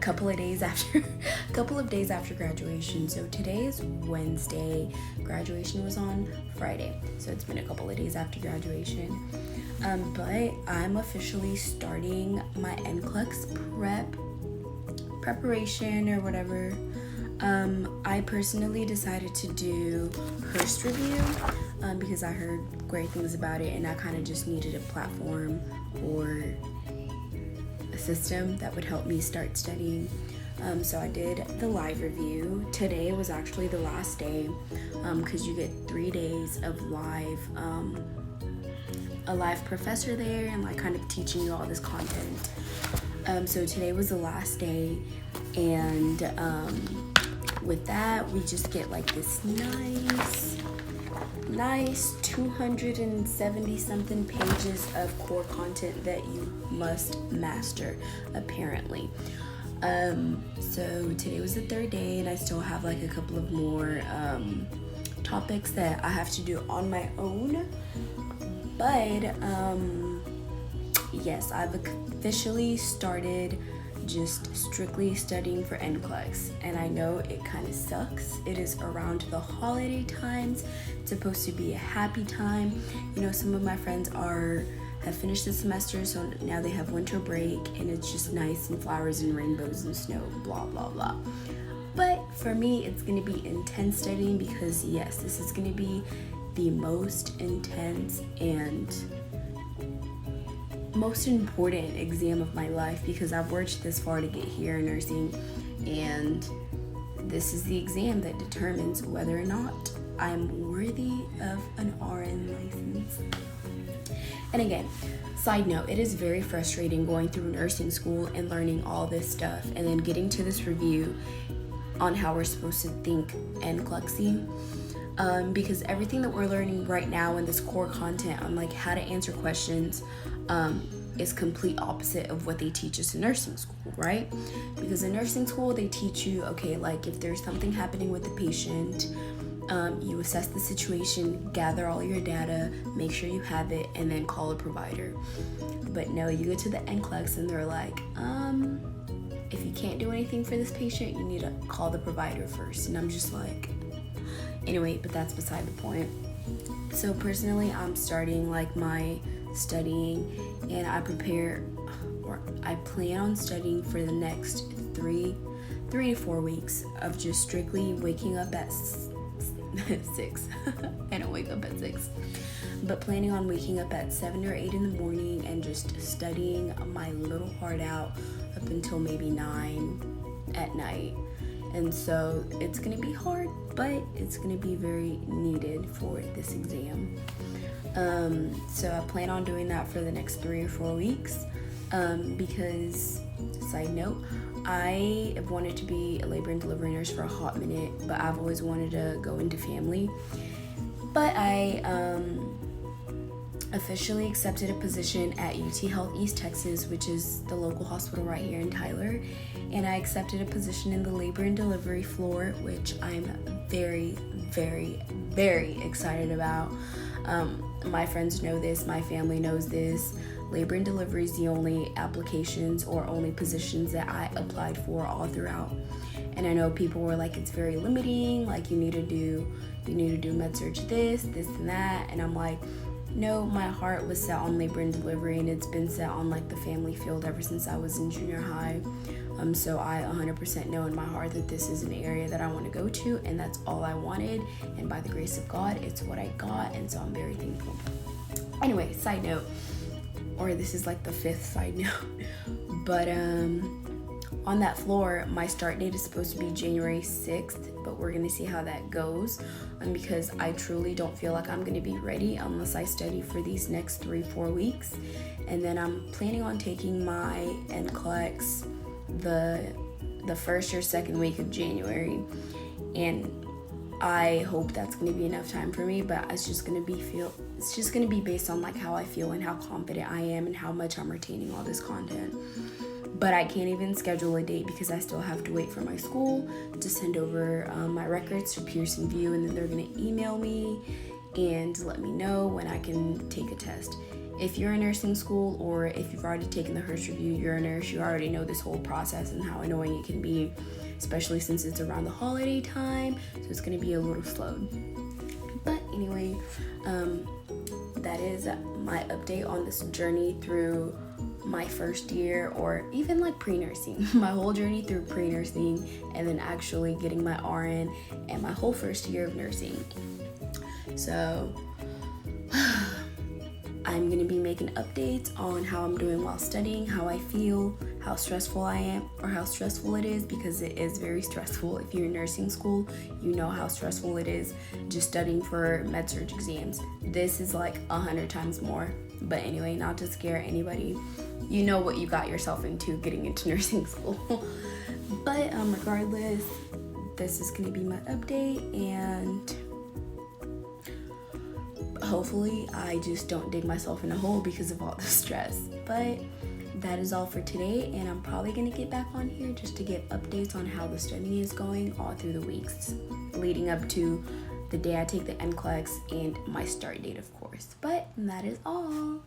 couple of days after graduation. So today is Wednesday. Graduation was on Friday, so it's been a couple of days after graduation. But I'm officially starting my NCLEX preparation or whatever. I personally decided to do Hurst review because I heard great things about it, and I kind of just needed a platform or a system that would help me start studying. So I did the live review. Today was actually the last day because you get 3 days of a live professor there and like kind of teaching you all this content. So today was the last day, and with that we just get like this nice 270 something pages of core content that you must master, apparently. So today was the 3rd day, and I still have like a couple of more topics that I have to do on my own. But yes, I've officially started just strictly studying for NCLEX, and I know it kind of sucks. It is around the holiday times. It's supposed to be a happy time. You know, some of my friends have finished the semester, so now they have winter break, and it's just nice and flowers and rainbows and snow, blah blah blah. But for me, it's going to be intense studying because yes, this is going to be the most intense and most important exam of my life, because I've worked this far to get here in nursing, and this is the exam that determines whether or not I'm worthy of an RN license. And again, side note, it is very frustrating going through nursing school and learning all this stuff and then getting to this review on how we're supposed to think NCLEX-y. Because everything that we're learning right now in this core content on like how to answer questions is complete opposite of what they teach us in nursing school, right? Because in nursing school they teach you, okay, like if there's something happening with the patient, you assess the situation, gather all your data, make sure you have it, and then call a provider. But no, you go to the NCLEX and they're like, if you can't do anything for this patient, you need to call the provider first. And I'm just like, anyway, but that's beside the point. So personally, I'm starting like my studying, and I plan on studying for the next 3 to 4 weeks of just strictly waking up at 6. I don't wake up at 6, but planning on waking up at 7 or 8 in the morning and just studying my little heart out up until maybe 9 at night. And so it's gonna be hard, but it's gonna be very needed for this exam. So I plan on doing that for the next 3 or 4 weeks because, side note, I have wanted to be a labor and delivery nurse for a hot minute, but I've always wanted to go into family. But I officially accepted a position at UT Health East Texas, which is the local hospital right here in Tyler, and I accepted a position in the labor and delivery floor, which I'm very, very, very excited about. My friends know this, my family knows this. Labor and delivery is the only applications or only positions that I applied for all throughout. And I know people were like, it's very limiting, like you need to do med-surg this and that. And I'm like, no, my heart was set on labor and delivery, and it's been set on like the family field ever since I was in junior high. So I 100% know in my heart that this is an area that I want to go to, and that's all I wanted. And by the grace of God, it's what I got, and so I'm very thankful. Anyway, side note, or this is like the 5th side note, but on that floor, my start date is supposed to be January 6th, but we're gonna see how that goes, because I truly don't feel like I'm gonna be ready unless I study for these next 3-4 weeks. And then I'm planning on taking my NCLEX the first or second week of January, and I hope that's going to be enough time for me, but it's just going to be based on like how I feel and how confident I am and how much I'm retaining all this content. But I can't even schedule a date because I still have to wait for my school to send over my records to Pearson VUE, and then they're going to email me and let me know when I can take a test. if you're in nursing school, or if you've already taken the Hurst review, you're a nurse, you already know this whole process and how annoying it can be, especially since it's around the holiday time, so it's going to be a little slow. But anyway, that is my update on this journey through my first year, or even like pre-nursing, my whole journey through pre-nursing, and then actually getting my RN and my whole first year of nursing. So I'm going to be making updates on how I'm doing while studying, how I feel, how stressful I am, or how stressful it is, because it is very stressful. If you're in nursing school, you know how stressful it is just studying for med-surg exams. This is like 100 times more. But anyway, not to scare anybody, you know what you got yourself into getting into nursing school. But regardless, this is going to be my update, and hopefully I just don't dig myself in a hole because of all the stress. But that is all for today, and I'm probably going to get back on here just to get updates on how the studying is going all through the weeks leading up to the day I take the NCLEX and my start date, of course. But that is all.